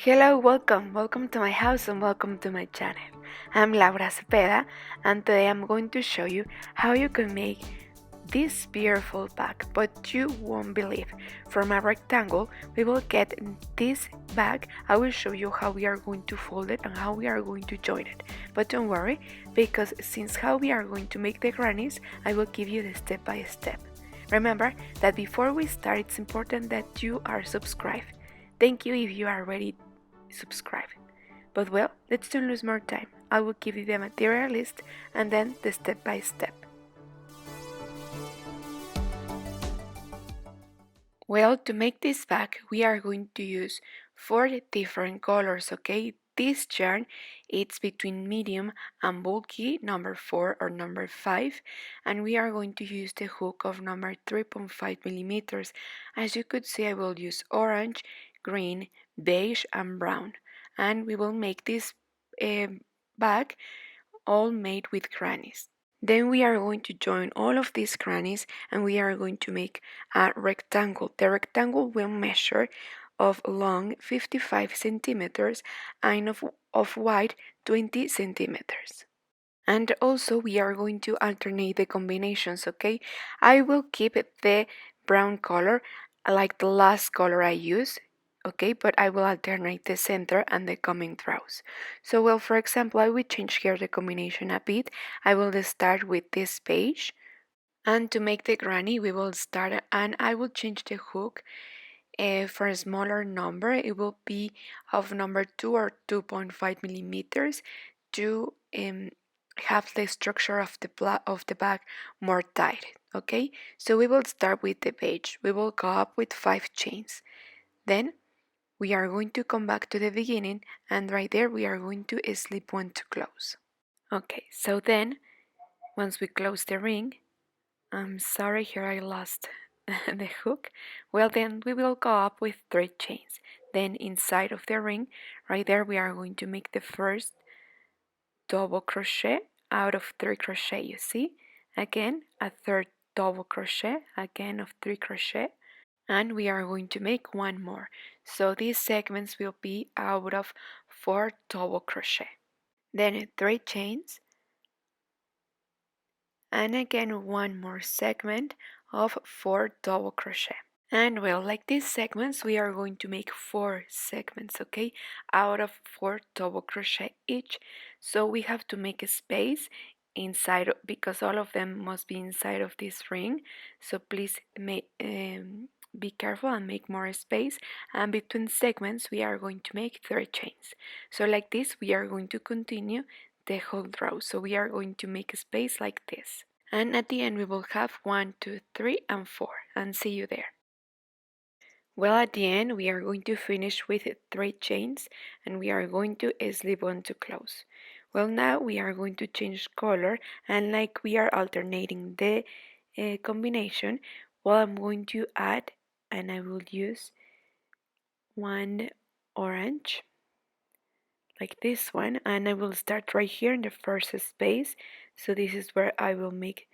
Hello, welcome to my house and welcome to my channel. I'm Laura Cepeda and today I'm going to show you how you can make this beautiful bag, but you won't believe. From a rectangle we will get this bag. I will show you how we are going to fold it and how we are going to join it, but don't worry, because since how we are going to make the grannies, I will give you the step by step. Remember that before we start, it's important that you are subscribed. Thank you if you are already subscribed. But well, let's don't lose more time. I will give you the material list and then the step by step. Well, to make this bag, we are going to use 4 different colors, okay? This yarn, it's between medium and bulky, number 4 or number 5, and we are going to use the hook of number 3.5 millimeters. As you could see, I will use orange, green, beige, and brown, and we will make this bag all made with grannies. Then we are going to join all of these crannies and we are going to make a rectangle. The rectangle will measure of long 55 centimeters and of wide 20 centimeters. And also we are going to alternate the combinations, okay? I will keep the brown color like the last color I use, okay, but I will alternate the center and the coming rows. So well, for example, I will change here the combination a bit. I will start with this page, and to make the granny we will start, and I will change the hook for a smaller number. It will be of number 2 or 2.5 millimeters to have the structure of the bag more tight. Okay, so we will start with the page. We will go up with 5 chains. Then we are going to come back to the beginning, and right there we are going to slip one to close. Okay, so then once we close the ring, I'm sorry, here I lost the hook. Well, then we will go up with 3 chains. Then inside of the ring, right there, we are going to make the first double crochet out of 3 crochet, you see? Again, a third double crochet, again of 3 crochet, and we are going to make one more. So these segments will be out of 4 double crochet. Then 3 chains, and again one more segment of 4 double crochet. And well, like these segments, we are going to make 4 segments, okay, out of 4 double crochet each. So we have to make a space inside, because all of them must be inside of this ring. So please be careful and make more space. And between segments, we are going to make 3 chains. So like this, we are going to continue the whole row. So we are going to make a space like this. And at the end, we will have 1, 2, 3, and 4. And see you there. Well, at the end, we are going to finish with 3 chains and we are going to slip one to close. Well, now we are going to change color, and like we are alternating the combination, well, I'm going to add, and I will use one orange like this one, and I will start right here in the first space. So this is where I will make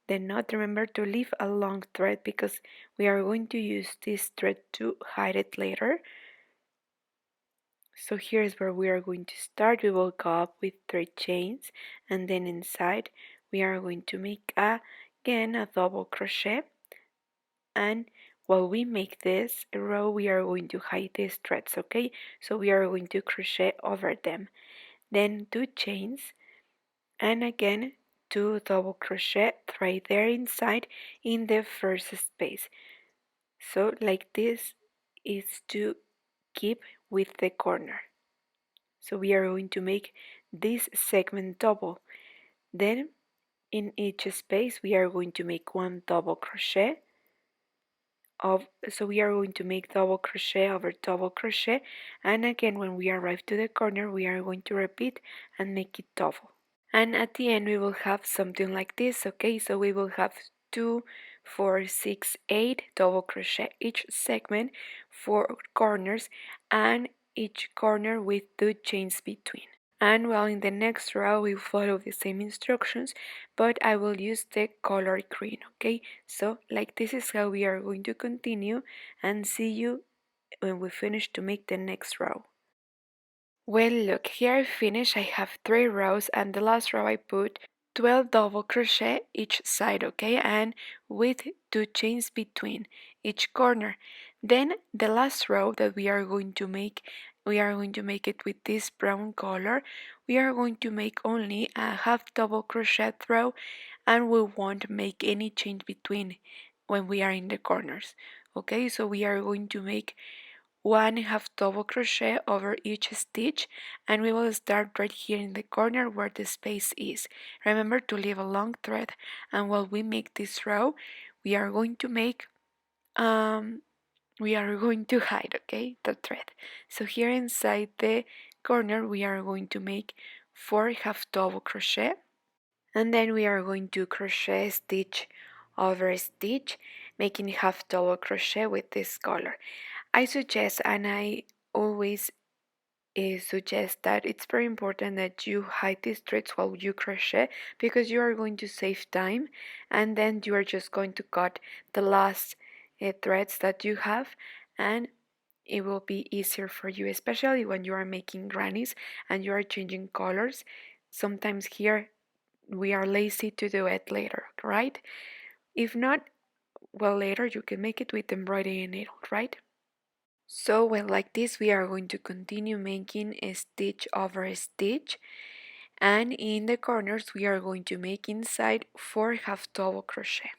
the knot. Remember to leave a long thread because we are going to use this thread to hide it later. So here is where we are going to start. We will go up with 3 chains, and then inside we are going to make again a double crochet, and while we make this row we are going to hide these threads, okay? So we are going to crochet over them, then 2 chains, and again 2 double crochet right there inside in the first space. So like this is to keep with the corner. So we are going to make this segment double. Then in each space we are going to make 1 double crochet so we are going to make double crochet over double crochet, and again when we arrive to the corner we are going to repeat and make it double. And at the end we will have something like this, okay? So we will have 2, 4, 6, 8 double crochet each segment, 4 corners, and each corner with 2 chains between. And well, in the next row we follow the same instructions, but I will use the color green, okay? So like this is how we are going to continue, and see you when we finish to make the next row. Well, look, here I finished. I have 3 rows, and the last row I put 12 double crochet each side, okay, and with 2 chains between each corner. Then the last row that we are going to make it with this brown color. We are going to make only a half double crochet row, and we won't make any change between when we are in the corners. Okay, so we are going to make 1/2 double crochet over each stitch, and we will start right here in the corner where the space is. Remember to leave a long thread, and while we make this row, we are going to make we are going to hide, okay, the thread. So here inside the corner we are going to make 4/2 double crochet, and then we are going to crochet stitch over stitch, making half double crochet with this color. I suggest, and I always suggest that it's very important that you hide these threads while you crochet, because you are going to save time, and then you are just going to cut the last threads that you have, and it will be easier for you, especially when you are making grannies and you are changing colors. Sometimes here we are lazy to do it later, right? If not, well, later you can make it with embroidery needle, right? So when like this, we are going to continue making a stitch over stitch, and in the corners we are going to make inside 4/2 double crochet.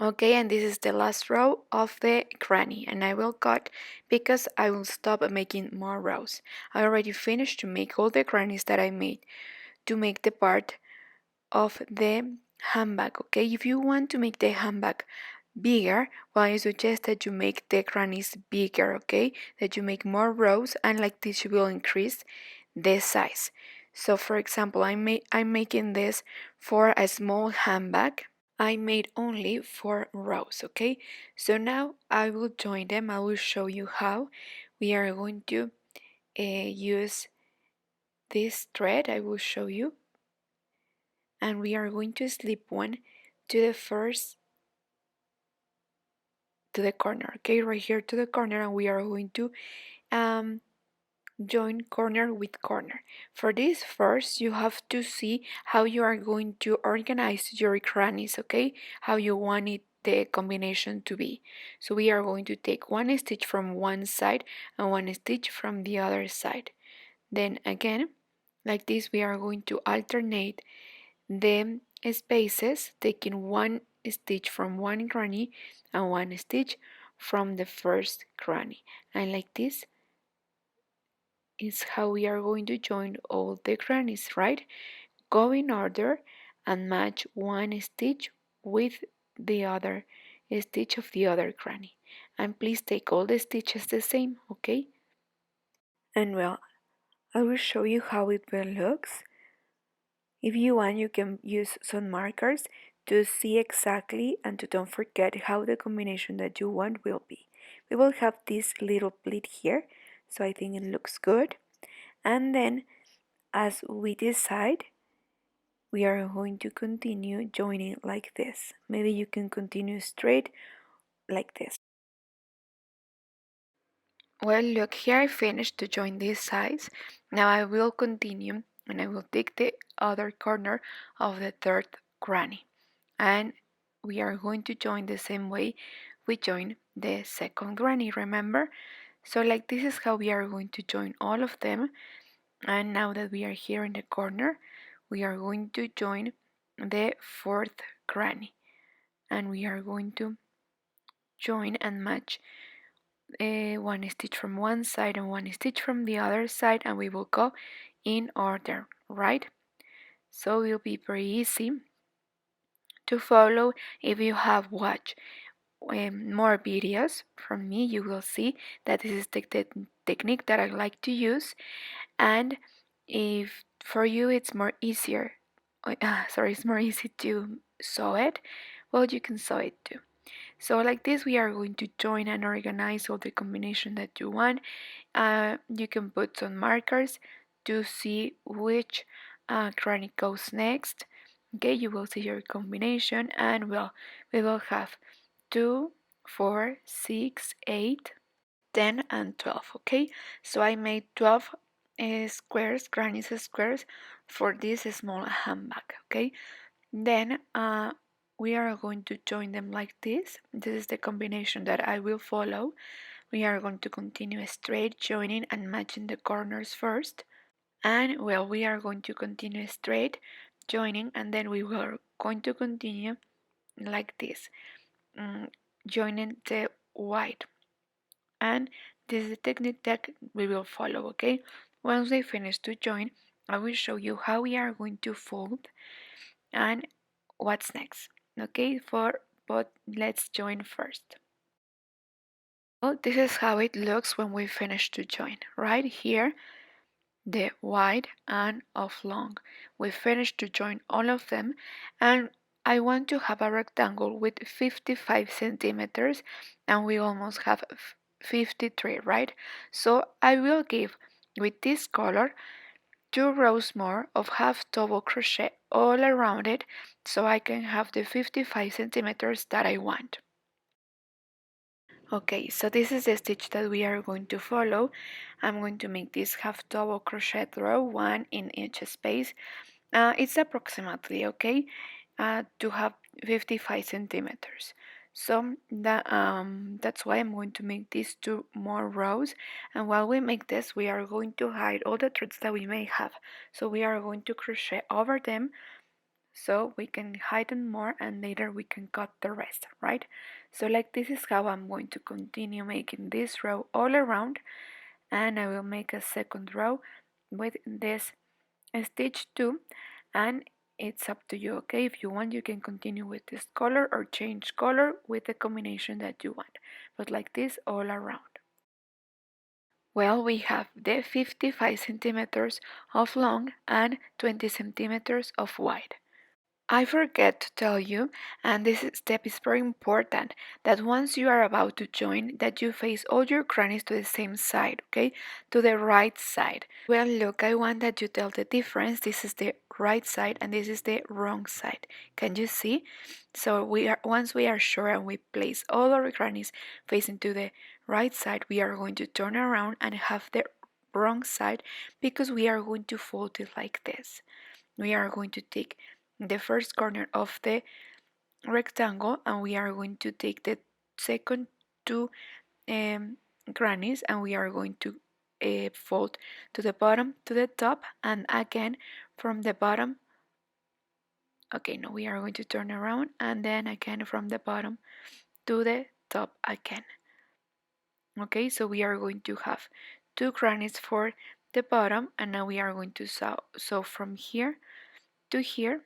Okay, and this is the last row of the granny, and I will cut because I will stop making more rows. I already finished to make all the grannies that I made to make the part of the handbag. Okay, if you want to make the handbag bigger, well, I suggest that you make the grannies bigger, okay, that you make more rows, and like this you will increase the size. So for example, I'm making this for a small handbag. I made only 4 rows, okay. So now I will join them. I will show you how we are going to use this thread. I will show you, and we are going to slip one to the first, to the corner, okay, right here to the corner, and we are going to um, join corner with corner. For this, first you have to see how you are going to organize your grannies, okay, how you want it the combination to be. So we are going to take one stitch from one side and one stitch from the other side. Then again, like this, we are going to alternate the spaces, taking one stitch from one granny and one stitch from the first granny, and like this is how we are going to join all the grannies, right? Go in order and match one stitch with the other stitch of the other granny, and please take all the stitches the same, okay? And well, I will show you how it will looks. If you want, you can use some markers to see exactly and to don't forget how the combination that you want will be. We will have this little pleat here, so I think it looks good. And then as we decide, we are going to continue joining like this. Maybe you can continue straight like this. Well, look, here I finished to join these sides. Now I will continue, and I will take the other corner of the third granny, and we are going to join the same way we join the second granny, remember? So like this is how we are going to join all of them. And now that we are here in the corner, we are going to join the fourth granny, and we are going to join and match one stitch from one side and one stitch from the other side, and we will go in order, right? So it will be very easy to follow. If you have watched more videos from me, you will see that this is the technique that I like to use. And if for you it's more easier, it's more easy to sew it, well, you can sew it too. So like this, we are going to join and organize all the combination that you want. You can put some markers to see which granny goes next. Okay, you will see your combination, and well, we will have 2, 4, 6, 8. 10 and 12. Okay, so I made 12 squares, granny squares for this small handbag. Okay, then we are going to join them like this. This is the combination that I will follow. We are going to continue straight joining and matching the corners first, and well, we are going to continue straight joining, and then we are going to continue like this, joining the white. And this is the technique that we will follow. Okay, once they finish to join, I will show you how we are going to fold and what's next. Okay, but let's join first. Well, this is how it looks when we finish to join. Right here, the wide and of long. We finished to join all of them, and I want to have a rectangle with 55 centimeters, and we almost have 53, right? So I will give with this color 2 rows more of half double crochet all around it, so I can have the 55 centimeters that I want. Okay, so this is the stitch that we are going to follow. I'm going to make this half double crochet row, one in each space. It's approximately okay to have 55 centimeters. So that's why I'm going to make these 2 more rows. And while we make this, we are going to hide all the threads that we may have. So we are going to crochet over them so we can hide them more, and later we can cut the rest, right? So like this is how I'm going to continue making this row all around, and I will make a second row with this stitch too, and it's up to you. Okay, if you want, you can continue with this color or change color with the combination that you want, but like this all around. Well, we have the 55 centimeters of long and 20 centimeters of wide. I forget to tell you, and this step is very important, that once you are about to join, that you face all your crannies to the same side, okay? To the right side. Well, look, I want that you tell the difference. This is the right side and this is the wrong side. Can you see? So once we are sure and we place all our crannies facing to the right side, we are going to turn around and have the wrong side, because we are going to fold it like this. We are going to take the first corner of the rectangle, and we are going to take the second 2 grannies, and we are going to fold to the bottom to the top, and again from the bottom. Okay, now we are going to turn around, and then again from the bottom to the top again. Okay, so we are going to have 2 grannies for the bottom, and now we are going to sew from here to here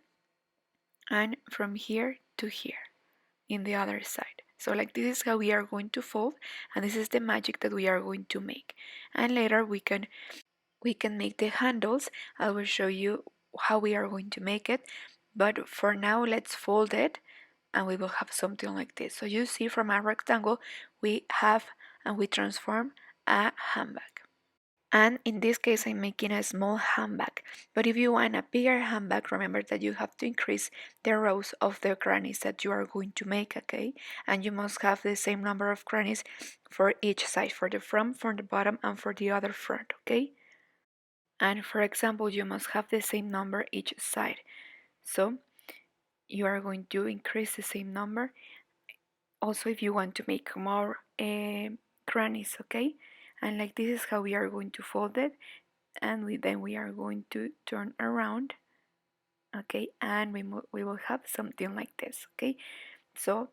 and from here to here in the other side. So like this is how we are going to fold, and this is the magic that we are going to make. And later we can make the handles. I will show you how we are going to make it, but for now let's fold it and we will have something like this. So you see, from a rectangle we have and we transform a handbag. And in this case I'm making a small handbag, but if you want a bigger handbag, remember that you have to increase the rows of the grannies that you are going to make, okay? And you must have the same number of grannies for each side, for the front, for the bottom, and for the other front, okay? And for example, you must have the same number each side, so you are going to increase the same number also if you want to make more grannies, okay? And like this is how we are going to fold it, and then we are going to turn around, okay? And we will have something like this, okay? So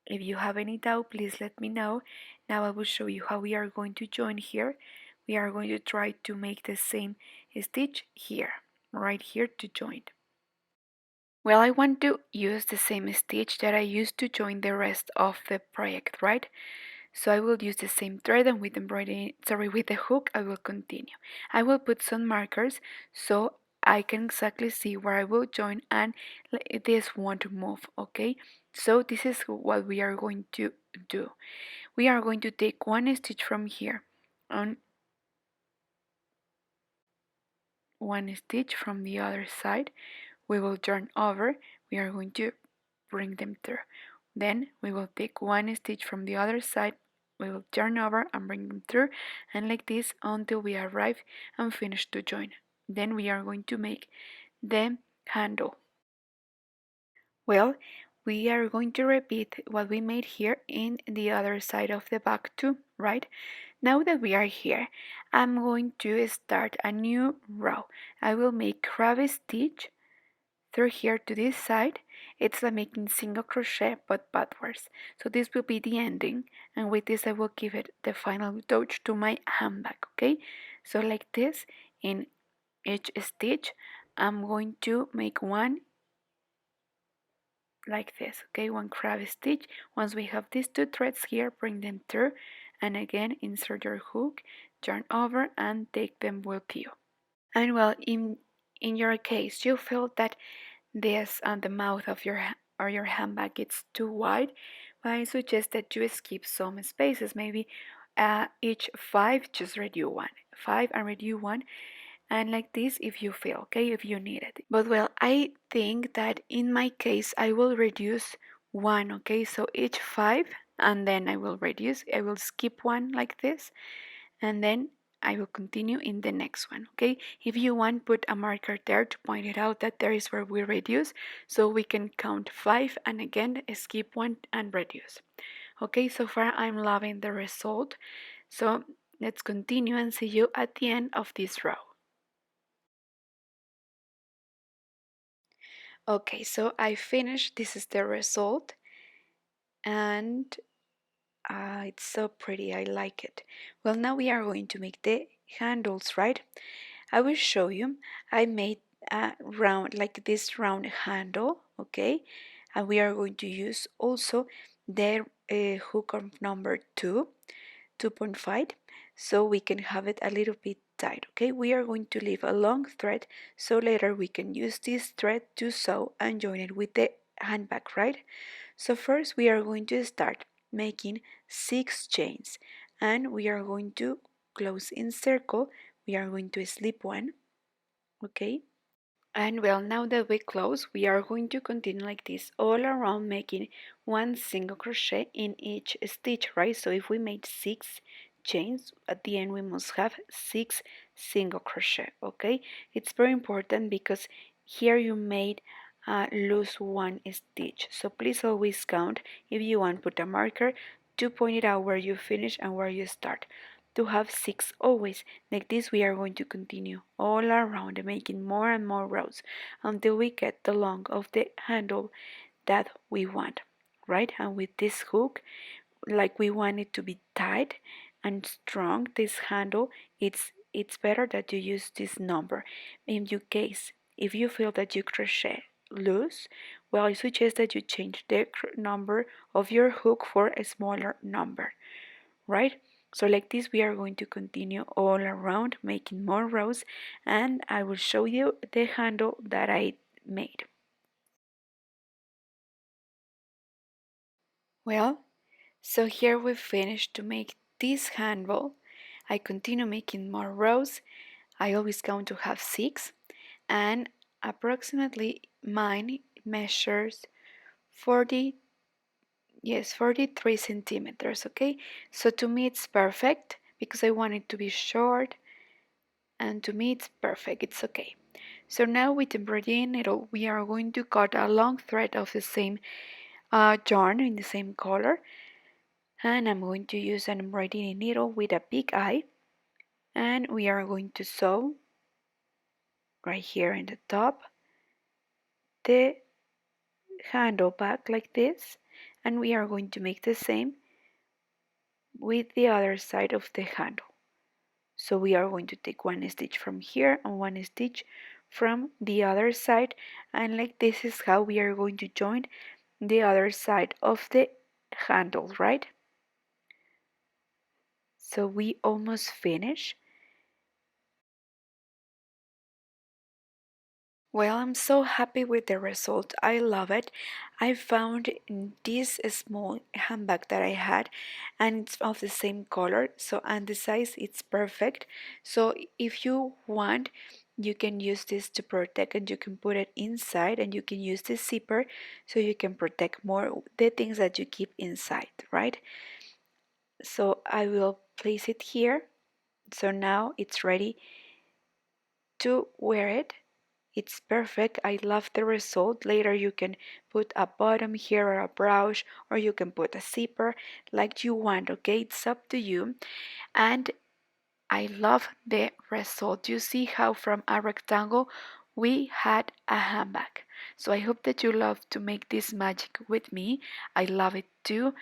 if you have any doubt, please let me know. Now I will show you how we are going to join here. We are going to try to make the same stitch here, right here, to join. Well, I want to use the same stitch that I used to join the rest of the project, right? So I will use the same thread, and with with the hook I will continue. I will put some markers so I can exactly see where I will join, and this won't move, okay? So this is what we are going to do. We are going to take one stitch from here and one stitch from the other side. We will turn over. We are going to bring them through. Then we will take one stitch from the other side we will turn over and bring them through, and like this until we arrive and finish to join. Then we are going to make the handle. Well, we are going to repeat what we made here in the other side of the bag too, right? Now that we are here, I'm going to start a new row. I will make crab stitch through here to this side. It's like making single crochet but backwards. So this will be the ending, and with this I will give it the final touch to my handbag, okay? So like this, in each stitch, I'm going to make one like this, okay? One crab stitch. Once we have these two threads here, bring them through, and again insert your hook, turn over, and take them with you. And well, in your case, you feel that this and the mouth of your handbag it's too wide, well, I suggest that you skip some spaces. Maybe each five, just reduce one, five and reduce one, and like this if you feel, okay, if you need it. But well, I think that in my case I will reduce one, okay, so each five, and then I will skip one like this, and then I will continue in the next one, okay? If you want, put a marker there to point it out that there is where we reduce, so we can count five and again skip one and reduce. Okay, so far I'm loving the result, so let's continue and see you at the end of this row. Okay, so I finished. This is the result, and it's so pretty. I like it. Well, now we are going to make the handles, right? I will show you. I made a round, like this round handle, okay? And we are going to use also the hook of number 2.5, so we can have it a little bit tight, okay? We are going to leave a long thread, so later we can use this thread to sew and join it with the handbag, right? So first we are going to start making 6 chains, and we are going to close in circle. We are going to slip one, okay? And well, now that we close, we are going to continue like this all around, making one single crochet in each stitch, right? So if we made 6 chains, at the end we must have 6 single crochet, okay? It's very important because here you made lose one stitch, so please always count. If you want, put a marker to point it out where you finish and where you start, to have 6 always. Like this we are going to continue all around, making more and more rows until we get the length of the handle that we want, right? And with this hook, like we want it to be tight and strong, this handle, it's better that you use this number. In your case, if you feel that you crochet loose, well, I suggest that you change the number of your hook for a smaller number, right? So like this we are going to continue all around, making more rows, and I will show you the handle that I made. Well, so here we finished to make this handle. I continue making more rows. I always count to have 6, and approximately mine measures 40, yes, 43 centimeters, okay? So to me it's perfect because I want it to be short, and to me it's perfect, it's okay. So now with the embroidery needle we are going to cut a long thread of the same yarn in the same color, and I'm going to use an embroidery needle with a big eye, and we are going to sew right here in the top the handle back like this, and we are going to make the same with the other side of the handle. So we are going to take one stitch from here and one stitch from the other side, and like this is how we are going to join the other side of the handle, right? So we almost finish. Well, I'm so happy with the result. I love it. I found this small handbag that I had, and it's of the same color, so and the size it's perfect. So if you want, you can use this to protect, and you can put it inside, and you can use the zipper so you can protect more the things that you keep inside, right? So I will place it here. So now it's ready to wear it. It's perfect. I love the result. Later you can put a bottom here or a brooch, or you can put a zipper like you want, okay? It's up to you. And I love the result. You see how from a rectangle we had a handbag. So I hope that you love to make this magic with me. I love it too.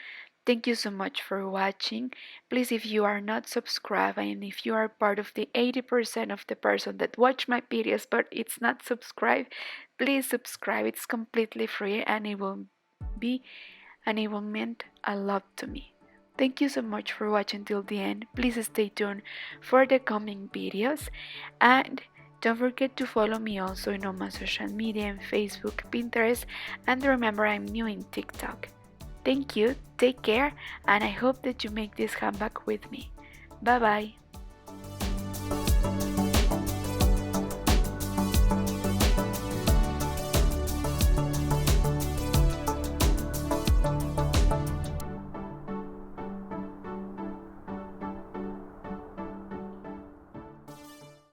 Thank you so much for watching. Please, if you are not subscribed and if you are part of the 80% of the person that watch my videos but it's not subscribed, please subscribe. It's completely free and it will be and it will mean a lot to me. Thank you so much for watching till the end. Please stay tuned for the coming videos and don't forget to follow me also in all my social media in Facebook, Pinterest, and remember I'm new in TikTok. Thank you, take care, and I hope that you make this handbag with me. Bye bye.